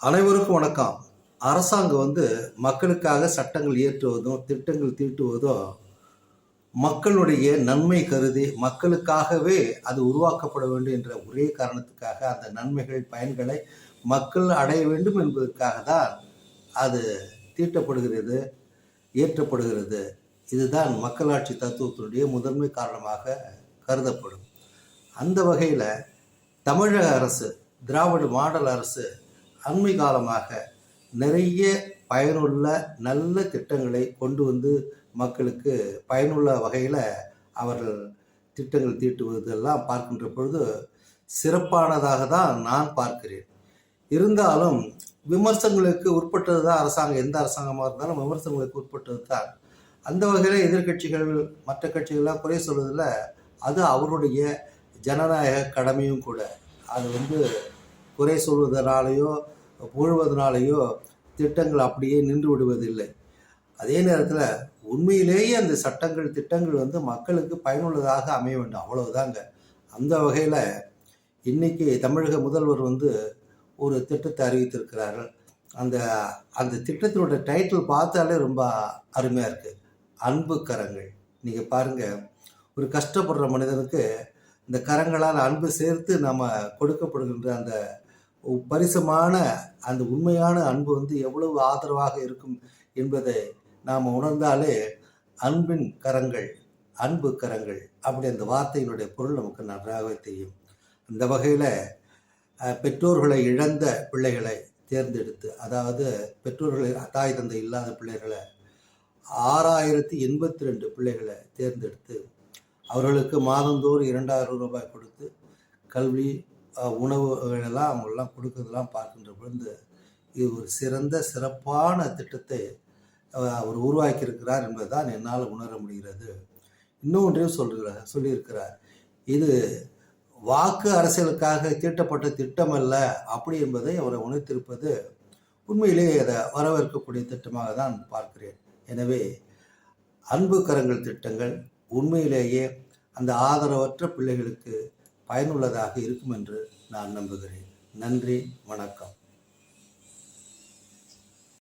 அனைவருக்கும் வணக்கம். அரசாங்கம் மக்களுக்காக சட்டங்கள் இயற்றுவதும் திட்டங்கள் தீட்டுவதும் மக்களுடைய நன்மை கருதி மக்களுக்காகவே அது உருவாக்கப்பட வேண்டும் என்ற ஒரே காரணத்துக்காக அந்த நன்மைகள் பயன்களை மக்கள் அடைய வேண்டும் என்பதற்காக தான் அது தீட்டப்படுகிறது, இயற்றப்படுகிறது. இதுதான் மக்களாட்சி தத்துவத்தினுடைய முதன்மை காரணமாக கருதப்படும். அந்த வகையில் தமிழக அரசு, திராவிட மாடல் அரசு அண்மை காலமாக நிறைய பயனுள்ள நல்ல திட்டங்களை கொண்டு வந்து மக்களுக்கு பயனுள்ள வகையில் அவர்கள் திட்டங்கள் தீட்டுவதெல்லாம் பார்க்கின்ற பொழுது சிறப்பானதாக தான் நான் பார்க்கிறேன். இருந்தாலும் விமர்சனங்களுக்கு உட்பட்டது தான் அரசாங்கம், எந்த அரசாங்கமாக இருந்தாலும் விமர்சனங்களுக்கு உட்பட்டது தான். அந்த வகையில் எதிர்கட்சிகள் மற்ற கட்சிகள்லாம் குறை சொல்வதில் அது அவருடைய ஜனநாயக கடமையும் கூட. அது குறை சொல்வதனாலேயோ புகழ்வதனாலேயோ திட்டங்கள் அப்படியே நின்று விடுவதில்லை. அதே நேரத்தில் உண்மையிலேயே அந்த சட்டங்கள் திட்டங்கள் மக்களுக்கு பயனுள்ளதாக அமைய வேண்டும், அவ்வளவுதாங்க. அந்த வகையில் இன்னைக்கு தமிழக முதல்வர் ஒரு திட்டத்தை அறிவித்திருக்கிறார்கள். அந்த அந்த திட்டத்தினுடைய டைட்டில் பார்த்தாலே ரொம்ப அருமையாக இருக்குது, அன்பு கரங்கள். நீங்கள் பாருங்கள், ஒரு கஷ்டப்படுற மனிதனுக்கு இந்த கரங்களால் அன்பு சேர்த்து நம்ம கொடுக்கப்படுகின்ற அந்த பரிசமான அந்த உண்மையான அன்பு எவ்வளவு ஆதரவாக இருக்கும் என்பதை நாம் உணர்ந்தாலே அன்பின் கரங்கள், அன்பு கரங்கள் அப்படி அந்த வார்த்தையினுடைய பொருள் நமக்கு நன்றாகவே தெரியும். அந்த வகையில் பெற்றோர்களை இழந்த பிள்ளைகளை தேர்ந்தெடுத்து, அதாவது பெற்றோர்களை தாய் தந்தை இல்லாத பிள்ளைகளை 6082 பிள்ளைகளை தேர்ந்தெடுத்து அவர்களுக்கு மாதந்தோறும் 2000 ரூபாய் கொடுத்து கல்வி உணவுகளெல்லாம் அவங்களெல்லாம் கொடுக்கறதெல்லாம் பார்க்கின்ற பொழுது இது ஒரு சிறப்பான திட்டத்தை அவர் உருவாக்கியிருக்கிறார் என்பதுதான் என்னால் உணர முடிகிறது. இன்னொன்றையும் சொல்லியிருக்கிறார், இது வாக்கு அரசியலுக்காக தீட்டப்பட்ட திட்டம் அல்ல அப்படி என்பதை அவரை உணர்த்திருப்பது உண்மையிலேயே அதை வரவேற்கக்கூடிய திட்டமாக தான் பார்க்கிறேன். எனவே அன்பு கரங்கள் திட்டங்கள் உண்மையிலேயே அந்த ஆதரவற்ற பிள்ளைகளுக்கு பயனுள்ளதாக இருக்கும் என்று நான் நம்புகிறேன். நன்றி, வணக்கம்.